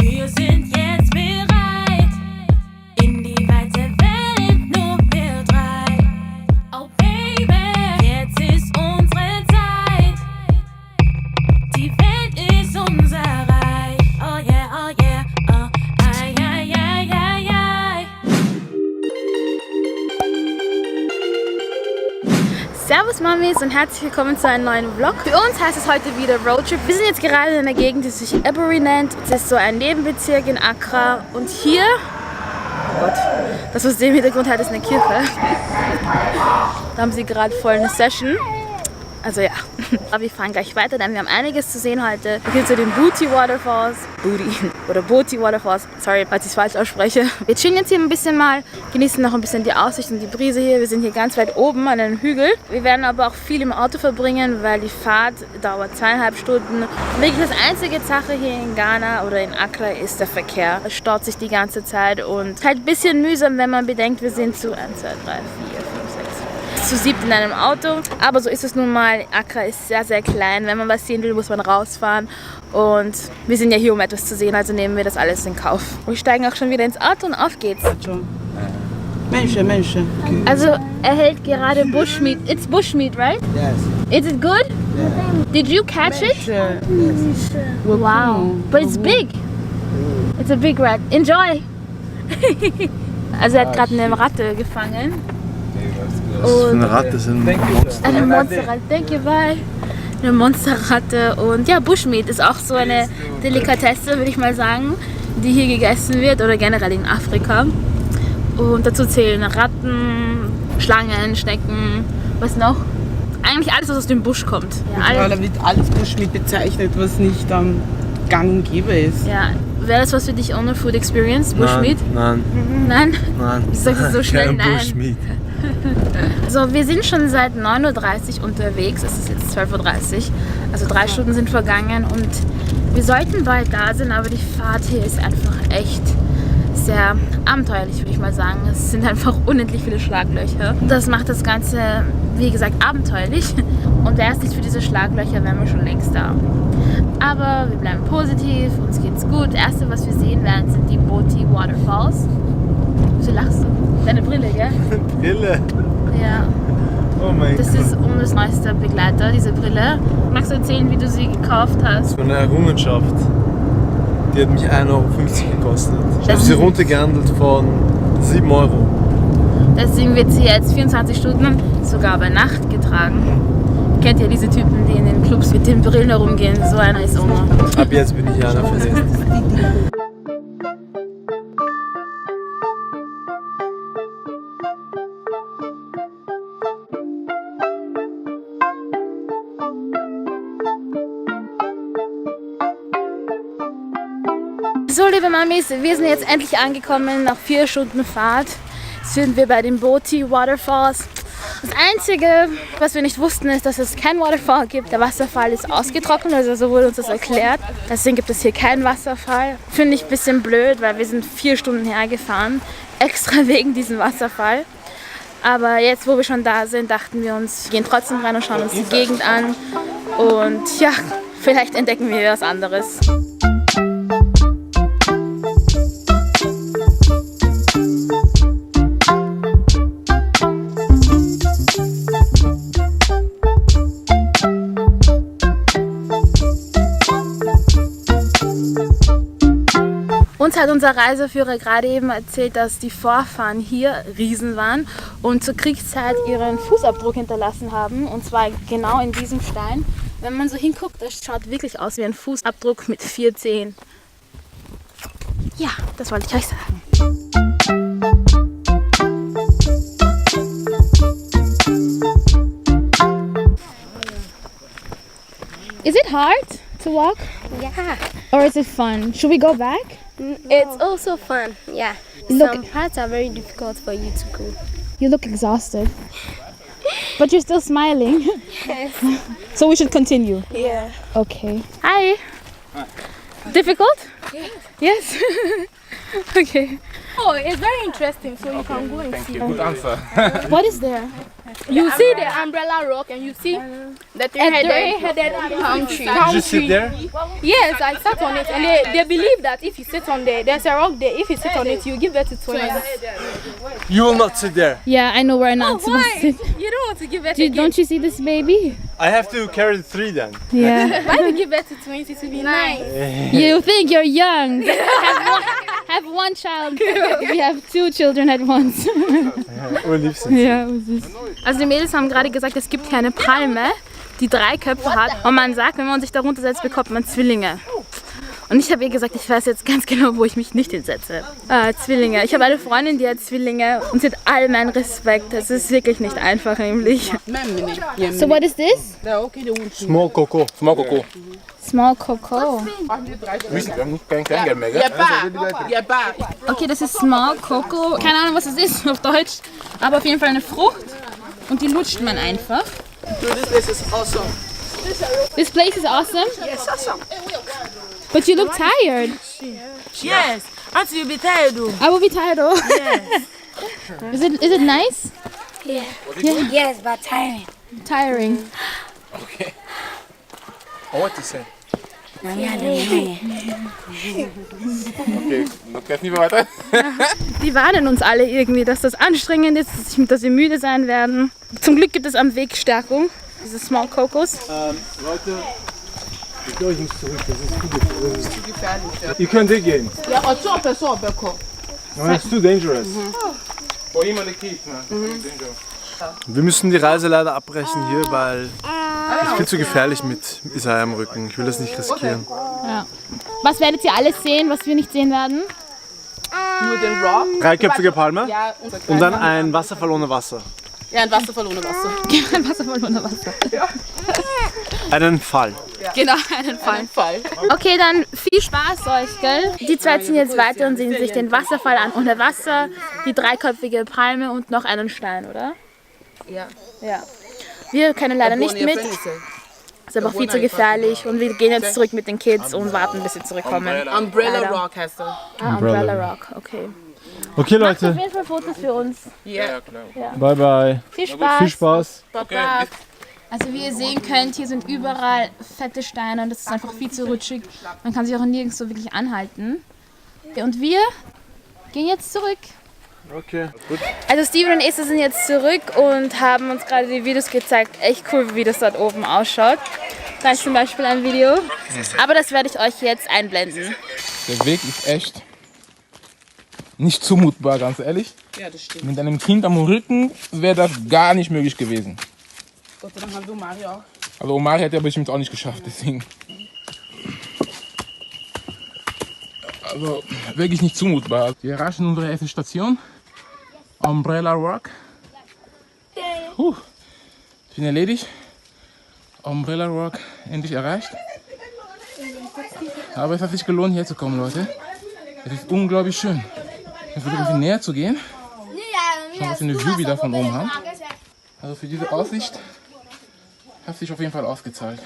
Wir sind jetzt bereit, in die weite Welt, nur wir drei. Oh Baby, jetzt ist unsere Zeit. Die Welt ist unser Reich. Oh yeah, oh, ai, ai, ai, ai, ai. Servus Mamis und herzlich willkommen zu einem neuen Vlog. Für uns heißt es heute wieder Roadtrip. Wir sind jetzt gerade in einer Gegend, die sich Aburi nennt. Es ist so ein Nebenbezirk in Accra. Und hier, oh Gott, das was ihr im Hintergrund hat, ist eine Kirche. Da haben sie gerade voll eine Session. Also ja, aber wir fahren gleich weiter, denn wir haben einiges zu sehen heute. Wir gehen zu den Boti Falls. Boti Falls. Sorry, falls ich es falsch ausspreche. Wir chillen jetzt hier ein bisschen mal, genießen noch ein bisschen die Aussicht und die Brise hier. Wir sind hier ganz weit oben an einem Hügel. Wir werden aber auch viel im Auto verbringen, weil die Fahrt dauert 2,5 Stunden. Wirklich das einzige Sache hier in Ghana oder in Accra ist der Verkehr. Es staut sich die ganze Zeit und es ist halt ein bisschen mühsam, wenn man bedenkt, wir sind zu 1, 2, 3, 4, 5, 6. Zu 7 in einem Auto, aber so ist es nun mal. Accra ist sehr, sehr klein. Wenn man was sehen will, muss man rausfahren. Und wir sind ja hier, um etwas zu sehen, also nehmen wir das alles in Kauf. Wir steigen auch schon wieder ins Auto und auf geht's. Menschen. Also er hält gerade Bushmeat. It's Bushmeat, right? Yes. Is it good? Did you catch it? Yes. Wow. But it's big. It's a big rat. Enjoy. Also er hat gerade eine Ratte gefangen. Und eine Ratte sind Monster. Eine Monsterratte, thank you, bye. Eine Monsterratte und ja, Bushmeat ist auch so eine Delikatesse, würde ich mal sagen, die hier gegessen wird oder generell in Afrika. Und dazu zählen Ratten, Schlangen, Schnecken, was noch? Eigentlich alles, was aus dem Busch kommt. Ja, Da wird alles Bushmeat bezeichnet, was nicht gang und gäbe ist. Ja. Wäre das was für dich ohne Food Experience? Bushmeat? Nein. Nein? Nein. Wie sagst du so schnell Kein nein? Bushmeat. So, wir sind schon seit 9:30 Uhr unterwegs, es ist jetzt 12:30 Uhr, also 3 Stunden sind vergangen und wir sollten bald da sein, aber die Fahrt hier ist einfach echt sehr abenteuerlich, würde ich mal sagen. Es sind einfach unendlich viele Schlaglöcher. Das macht das Ganze, wie gesagt, abenteuerlich und wäre es nicht für diese Schlaglöcher, wären wir schon längst da. Aber wir bleiben positiv, uns geht's gut. Das erste, was wir sehen werden, sind die Boti Falls. Wieso lachst du? Deine Brille, gell? Brille? Ja. Oh mein Gott. Das ist unser neuester Begleiter, diese Brille. Magst du erzählen, wie du sie gekauft hast? So eine Errungenschaft. Die hat mich 1,50 € gekostet. Ich habe sie runtergehandelt von 7 €. Deswegen wird sie jetzt 24 Stunden sogar bei Nacht getragen. Kennt ihr diese Typen, die in den Clubs mit den Brillen herumgehen? So einer ist Oma. Ab jetzt bin ich einer von denen. So, liebe Mamis, wir sind jetzt endlich angekommen nach 4 Stunden Fahrt. Jetzt sind wir bei den Boti Falls. Das Einzige, was wir nicht wussten, ist, dass es kein Waterfall gibt. Der Wasserfall ist ausgetrocknet, also so wurde uns das erklärt. Deswegen gibt es hier keinen Wasserfall. Finde ich ein bisschen blöd, weil wir sind 4 Stunden hergefahren, extra wegen diesem Wasserfall. Aber jetzt, wo wir schon da sind, dachten wir uns, wir gehen trotzdem rein und schauen uns die Gegend an. Und ja, vielleicht entdecken wir was anderes. Uns hat unser Reiseführer gerade eben erzählt, dass die Vorfahren hier Riesen waren und zur Kriegszeit ihren Fußabdruck hinterlassen haben. Und zwar genau in diesem Stein. Wenn man so hinguckt, das schaut wirklich aus wie ein Fußabdruck mit 4 Zehen. Ja, das wollte ich euch sagen. Is it hard to walk? Yeah, Or is it fun? Should we go back? it's also fun. Yeah, Look- some parts are very difficult for you to go. You look exhausted. But you're still smiling. Yes. So we should continue. Yeah. Okay. Hi. Difficult? Yes. Okay. Oh, it's very interesting. So you can go and see. Good answer. What is there? You see the umbrella rock and you see the three-headed palm tree. Did you sit there? Yes, I sat on it, and they believe that if you sit on there's a rock there. If you sit on it, you give birth to twins. You will not sit there. Yeah, I know we're not supposed to sit. You don't want to give birth to Don't you see this baby? I have to carry the 3 then. Yeah. Why do you give birth to twins? It would be nice. You think you're young. Have one child. We have 2 children at once. Ja, was ist? Also die Mädels haben gerade gesagt, es gibt hier eine Palme, die 3 Köpfe hat. Und man sagt, wenn man sich darunter setzt, bekommt man Zwillinge. Und ich habe ihr gesagt, ich weiß jetzt ganz genau, wo ich mich nicht hinsetze. Zwillinge. Ich habe eine Freundin, die hat Zwillinge und sie hat all meinen Respekt. Es ist wirklich nicht einfach, nämlich. So what is this? Small cocoa. Small cocoa. Small cocoa. Okay, das ist Small Cocoa. Keine Ahnung, was es ist auf Deutsch. Aber auf jeden Fall eine Frucht. Und die lutscht man einfach. This place is awesome? Yes, awesome. But you look tired. Yes, auntie, you'll be tired though. I will be tired though. Yes. Is it nice? Yeah. Yes, but tiring. Tiring. Okay. I want to say. Okay, jetzt nicht mehr weiter. Die warnen uns alle irgendwie, dass das anstrengend ist, dass wir müde sein werden. Zum Glück gibt es am Weg Stärkung. Diese Small Cocos. Leute, ich glaube, ich muss zurück. Das ist zu gefährlich. Ihr könnt gehen. Ja, und so eine Person bekommen. No, it's too dangerous. For him and the kids, man. Wir müssen die Reise leider abbrechen hier, weil es viel zu gefährlich mit Isaiah am Rücken. Ich will das nicht riskieren. Ja. Was werdet ihr alles sehen, was wir nicht sehen werden? Nur den Rock. 3-köpfige Palme Ja, und dann ein Wasserfall ohne Wasser. Ja, ein Wasserfall ohne Wasser. Ein Wasserfall unter Wasser. Einen Fall. Genau, einen Fall. Okay, dann viel Spaß euch, gell? Die 2 ziehen jetzt weiter und sehen sich den Wasserfall an. Unter Wasser, die 3-köpfige Palme und noch einen Stein, oder? Ja. Ja. Wir können leider nicht mit. Ist aber auch viel zu gefährlich und wir gehen jetzt zurück mit den Kids und warten, bis sie zurückkommen. Umbrella Leider. Rock heißt er. Umbrella Rock, okay. Okay, Macht auf Leute. jeden Fall Fotos für uns. Ja. Bye, bye. Viel Spaß. Viel Spaß. Also wie ihr sehen könnt, hier sind überall fette Steine und das ist einfach viel zu rutschig. Man kann sich auch nirgends so wirklich anhalten. Und wir gehen jetzt zurück. Okay, gut. Also Steven und Esther sind jetzt zurück und haben uns gerade die Videos gezeigt. Echt cool, wie das dort oben ausschaut. Da ist zum Beispiel ein Video. Aber das werde ich euch jetzt einblenden. Der Weg ist echt nicht zumutbar, ganz ehrlich. Ja, das stimmt. Mit einem Kind am Rücken wäre das gar nicht möglich gewesen. Gott sei Dank haben wir Omari auch. Also Omari hätte er bestimmt auch nicht geschafft, deswegen. Also wirklich nicht zumutbar. Wir erreichen unsere erste Station. Umbrella Rock. Ich bin erledigt. Umbrella Rock endlich erreicht. Aber es hat sich gelohnt, hier zu kommen, Leute. Es ist unglaublich schön. Ich versuche ein bisschen näher zu gehen. Schauen, was für eine View wir da von oben haben. Also für diese Aussicht hat sich auf jeden Fall ausgezahlt,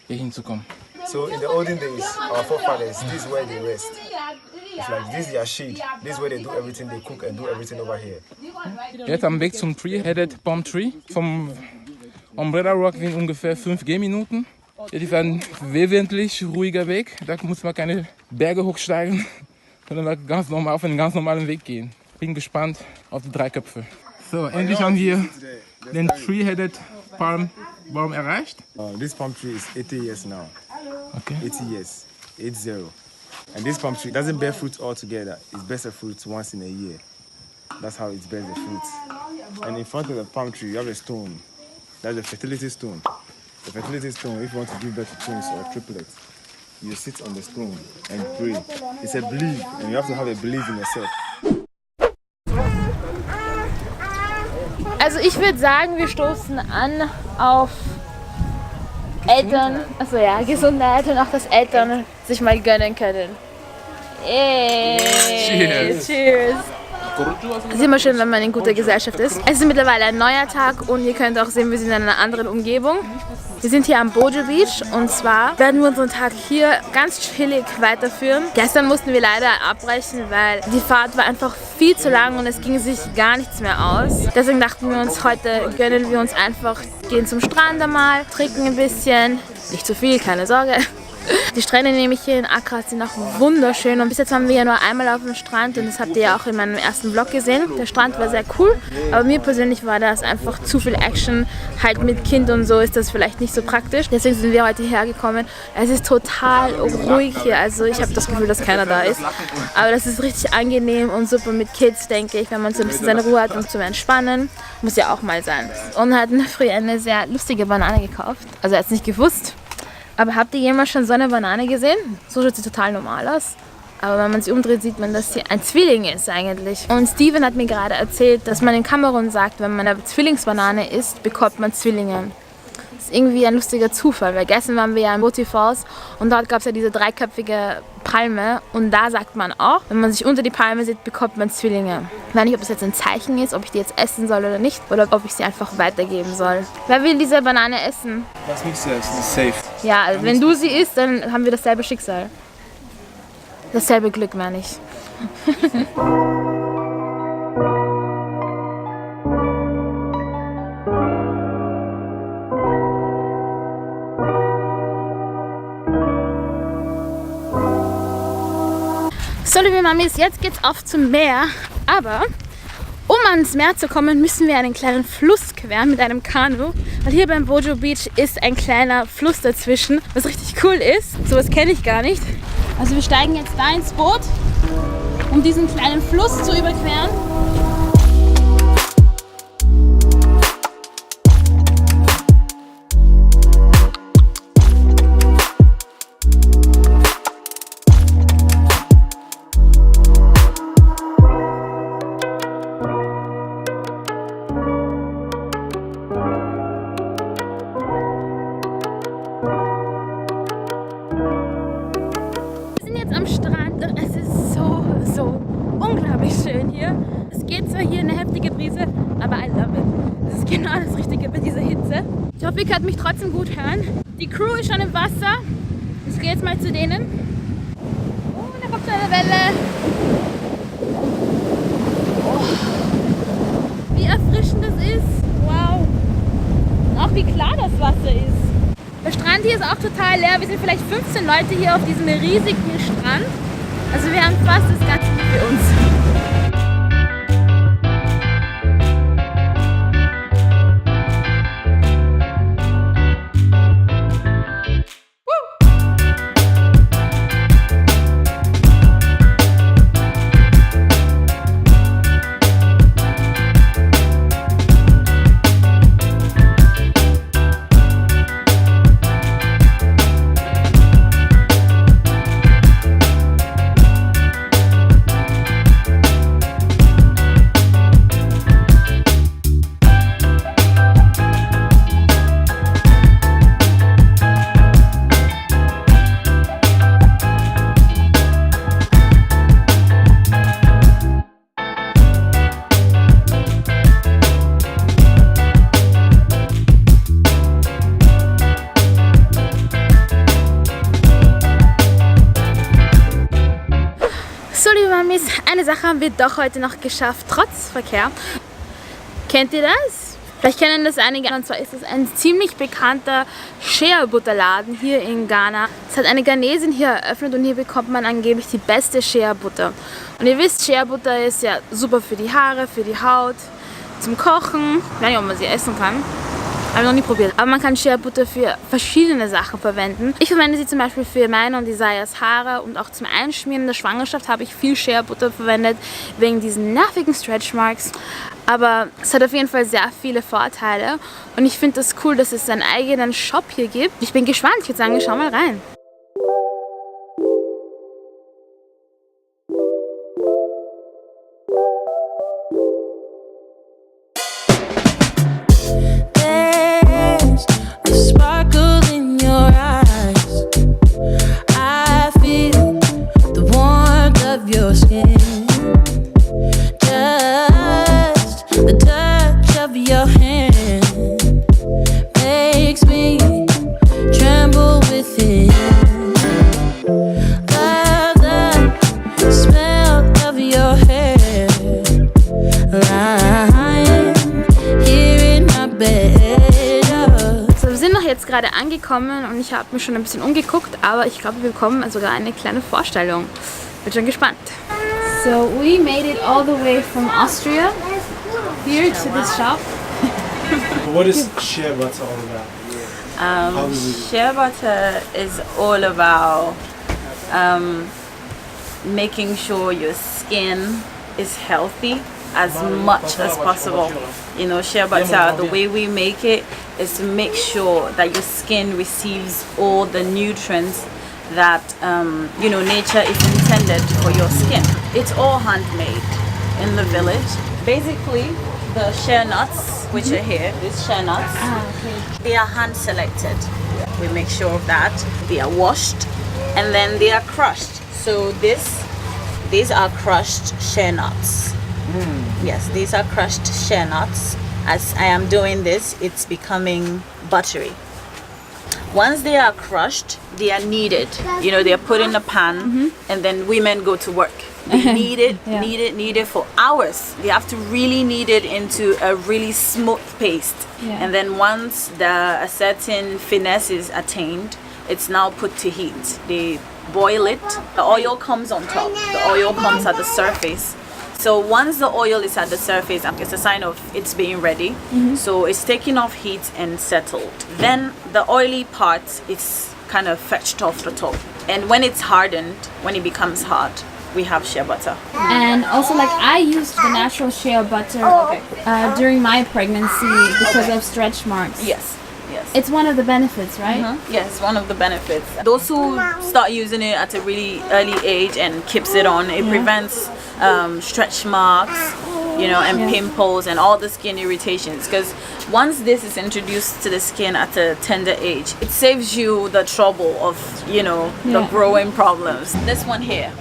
hier hinzukommen. So in the olden days, our forefathers, this is where they rest. It's like this is their shade. This is where they do everything, they cook and do everything over here. Jetzt am Weg zum Three-Headed Palm Tree. Vom Umbrella Rock sind ungefähr 5 Gehminuten. Das ist ein wesentlich ruhiger Weg. Da muss man keine Berge hochsteigen, sondern ganz normal auf einen ganz normalen Weg gehen. Bin gespannt auf die 3 Köpfe. So, endlich haben wir den Three-Headed Palm Baum erreicht. This palm tree is 80 years now. Okay. 80 years, 80. And this palm tree doesn't bear fruits all together. It bears the fruits once in a year. That's how it bears the fruits. And in front of the palm tree, you have a stone. That's the fertility stone. The fertility stone, if you want to give birth to twins or triplets, you sit on the stone and pray. It's a belief, and you have to have a belief in yourself. Also ich würde sagen, wir stoßen an auf Eltern, also ja, gesunde Eltern, auch dass Eltern sich mal gönnen können. Cheers! Cheers! Es ist immer schön, wenn man in guter Gesellschaft ist. Es ist mittlerweile ein neuer Tag und ihr könnt auch sehen, wir sind in einer anderen Umgebung. Wir sind hier am Bojo Beach und zwar werden wir unseren Tag hier ganz chillig weiterführen. Gestern mussten wir leider abbrechen, weil die Fahrt war einfach viel zu lang und es ging sich gar nichts mehr aus. Deswegen dachten wir uns, heute gönnen wir uns einfach, gehen zum Strand einmal, trinken ein bisschen. Nicht zu viel, keine Sorge. Die Strände nämlich hier in Accra sind auch wunderschön und bis jetzt waren wir ja nur einmal auf dem Strand und das habt ihr ja auch in meinem ersten Vlog gesehen. Der Strand war sehr cool, aber mir persönlich war das einfach zu viel Action. Halt mit Kind und so ist das vielleicht nicht so praktisch. Deswegen sind wir heute hergekommen. Es ist total ruhig hier, also ich habe das Gefühl, dass keiner da ist. Aber das ist richtig angenehm und super mit Kids, denke ich, wenn man so ein bisschen seine Ruhe hat und zum Entspannen. Muss ja auch mal sein. Und hat früher eine sehr lustige Banane gekauft. Also er hat es nicht gewusst. Aber habt ihr jemals schon so eine Banane gesehen? So sieht sie total normal aus. Aber wenn man sie umdreht, sieht man, dass sie ein Zwilling ist eigentlich. Und Steven hat mir gerade erzählt, dass man in Kamerun sagt, wenn man eine Zwillingsbanane isst, bekommt man Zwillinge. Das ist irgendwie ein lustiger Zufall, weil gestern waren wir ja in Boti Falls und dort gab es ja diese dreiköpfige Palme und da sagt man auch, wenn man sich unter die Palme sieht, bekommt man Zwillinge. Ich weiß nicht, ob es jetzt ein Zeichen ist, ob ich die jetzt essen soll oder nicht oder ob ich sie einfach weitergeben soll. Wer will diese Banane essen? Lass mich sie essen, ist safe. Ja, also wenn du sie isst, dann haben wir dasselbe Schicksal. Dasselbe Glück, meine ich. So, liebe Mamis, jetzt geht's auf zum Meer, aber um ans Meer zu kommen, müssen wir einen kleinen Fluss queren mit einem Kanu, weil hier beim Bojo Beach ist ein kleiner Fluss dazwischen, was richtig cool ist. Sowas kenne ich gar nicht. Also wir steigen jetzt da ins Boot, um diesen kleinen Fluss zu überqueren. Am Strand und es ist so unglaublich schön hier. Es geht zwar hier eine heftige Brise, aber I love it. Das ist genau das Richtige bei dieser Hitze. Ich hoffe, ihr könnt mich trotzdem gut hören. Die Crew ist schon im Wasser. Ich gehe jetzt mal zu denen. Oh, da kommt so eine Welle. Oh, wie erfrischend das ist. Wow. Und auch wie klar das Wasser ist. Der Strand hier ist auch total leer. Wir sind vielleicht 15 Leute hier auf diesem riesigen Strand. Also wir haben fast das ganze für uns. So, liebe Mamis, eine Sache haben wir doch heute noch geschafft, trotz Verkehr. Kennt ihr das? Vielleicht kennen das einige, und zwar ist es ein ziemlich bekannter Shea Butter Laden hier in Ghana. Es hat eine Ghanesin hier eröffnet und hier bekommt man angeblich die beste Shea Butter. Und ihr wisst, Shea Butter ist ja super für die Haare, für die Haut, zum Kochen. Ich weiß nicht, ob man sie essen kann. Habe ich noch nie probiert. Aber man kann Shea Butter für verschiedene Sachen verwenden. Ich verwende sie zum Beispiel für meine und Isaias Haare und auch zum Einschmieren in der Schwangerschaft habe ich viel Shea Butter verwendet, wegen diesen nervigen Stretch Marks. Aber es hat auf jeden Fall sehr viele Vorteile und ich finde das cool, dass es einen eigenen Shop hier gibt. Ich bin gespannt, ich würde sagen, wir schauen mal rein. Your skin, just jetzt gerade angekommen und ich habe mich schon ein bisschen umgeguckt, aber ich glaube, wir bekommen sogar eine kleine Vorstellung. Bin schon gespannt. So we made it all the way from Austria here to this shop. What is Shea Butter all about? Shea Butter is all about making sure your skin is healthy as much as possible. You know, Shea Butter, the way we make it is to make sure that your skin receives all the nutrients that you know, nature is intended for your skin. It's all handmade in the village. Basically, the shea nuts, which are here, these shea nuts, they are hand selected. We make sure of that. They are washed and then they are crushed. So these are crushed shea nuts. Yes, these are crushed shea nuts. As I am doing this, it's becoming buttery. Once they are crushed, they are kneaded. You know, they are put in a pan and then women go to work. They knead it for hours. They have to really knead it into a really smooth paste. And then once a certain finesse is attained, it's now put to heat. They boil it. The oil comes on top. The oil comes at the surface. So once the oil is at the surface, it's a sign of it's being ready. So it's taken off heat and settled. Then the oily part is kind of fetched off the top. And when it's hardened, when it becomes hard, we have shea butter. And also, like, I used the natural shea butter during my pregnancy because of stretch marks. Yes. It's one of the benefits, right? Yes, one of the benefits. Those who start using it at a really early age and keeps it on, it prevents stretch marks, you know, and pimples and all the skin irritations. Because once this is introduced to the skin at a tender age, it saves you the trouble of, you know, the growing problems. This one here,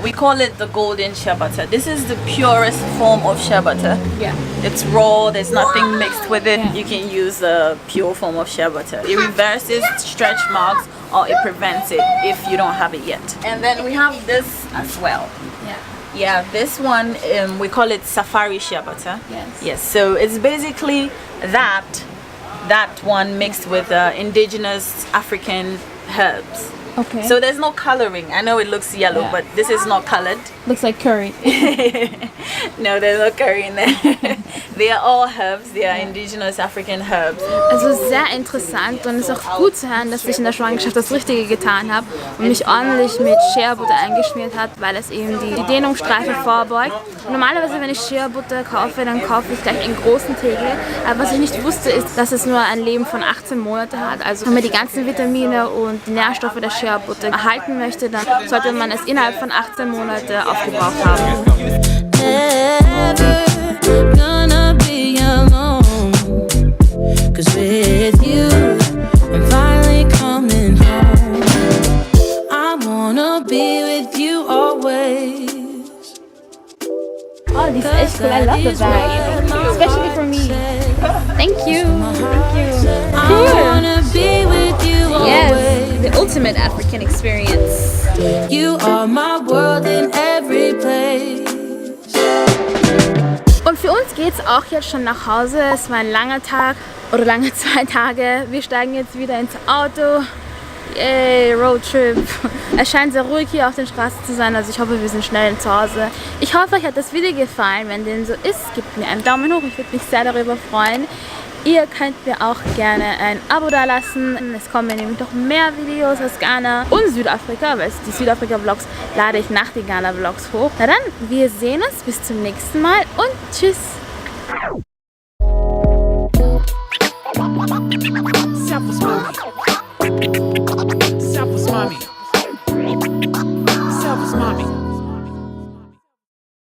we call it the golden shea butter. This is the purest form of shea butter. It's raw, there's nothing mixed with it. You can use the pure form of shea butter. It reverses stretch marks or it prevents it if you don't have it yet. And then we have this as well. Yeah, this one, we call it safari shea butter. Yes, so it's basically that one mixed with indigenous African herbs. Okay. So there's no coloring. I know it looks yellow, but this is not colored. Looks like curry. No, there's no curry in there. They are all herbs. They are indigenous African herbs. Also sehr interessant und es ist auch gut zu hören, dass ich in der Schwangerschaft das Richtige getan habe und mich ordentlich mit Shea Butter eingeschmiert hat, weil es eben die Dehnungsstreife vorbeugt. Und normalerweise, wenn ich Shea Butter kaufe, dann kaufe ich gleich einen großen Tegel. Aber was ich nicht wusste, ist, dass es nur ein Leben von 18 Monaten hat. Also wenn man die ganzen Vitamine und die Nährstoffe der Shea Butter erhalten möchte, dann sollte man es innerhalb von 18 Monaten aufgebraucht haben. Gonna be alone, 'cause with you I'm finally coming home. I wanna be with you always. Oh, this is echt cool. I love the bag, especially for me. Thank you. Thank you. I wanna be with you always. Yes, the ultimate African experience. You are my world in every place. Und für uns geht es auch jetzt schon nach Hause. Es war ein langer Tag oder lange 2 Tage. Wir steigen jetzt wieder ins Auto. Yay, Roadtrip. Es scheint sehr ruhig hier auf den Straßen zu sein, also ich hoffe, wir sind schnell zu Hause. Ich hoffe, euch hat das Video gefallen. Wenn dem so ist, gebt mir einen Daumen hoch. Ich würde mich sehr darüber freuen. Ihr könnt mir auch gerne ein Abo dalassen. Es kommen nämlich noch mehr Videos aus Ghana und Südafrika, weil die Südafrika-Vlogs lade ich nach den Ghana-Vlogs hoch. Na dann, wir sehen uns bis zum nächsten Mal und tschüss! ServusMami.